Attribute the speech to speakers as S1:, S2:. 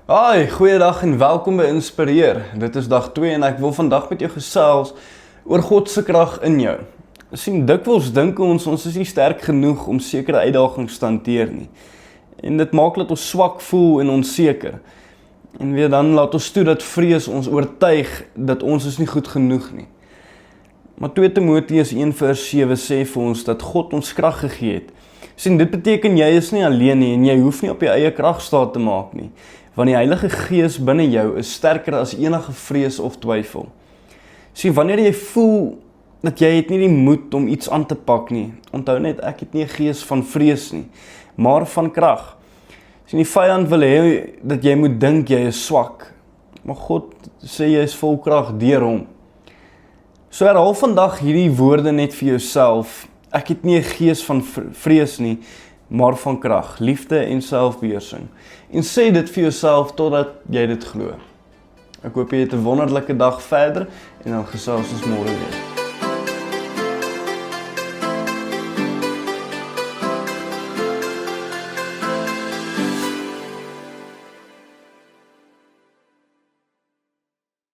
S1: Hi, goeiedag en welkom by Inspireer. Dit is dag 2 en ek wil vandag met jou gesels oor God se krag in jou. Dikwels dink ons is nie sterk genoeg om sekere uitdagings te hanteer nie. En dit maak dat ons swak voel en onseker. En weer dan laat ons toe dat vrees ons oortuig dat ons is nie goed genoeg nie. Maar 2 Timoteus 1:7 sê vir ons dat God ons krag gegee het. Dit beteken jy is nie alleen nie en jy hoef nie op jou eie krag staat te maak nie. Want die Heilige Gees binne jou is sterker as enige vrees of twyfel. Wanneer jy voel dat jy het nie die moed om iets aan te pak nie, onthou net, ek het nie 'n gees van vrees nie, maar van krag. Die vyand wil hê dat jy moet dink jy is swak, maar God sê jy is vol krag deur hom. Herhaal vandag hierdie woorde net vir jouself. Ek het nie 'n gees van vrees nie, maar van krag, liefde en selfbeheersing. En sê dit vir jouself totdat jy dit glo. Ek hoop jy het 'n wonderlike dag verder en dan gesels ons môre weer.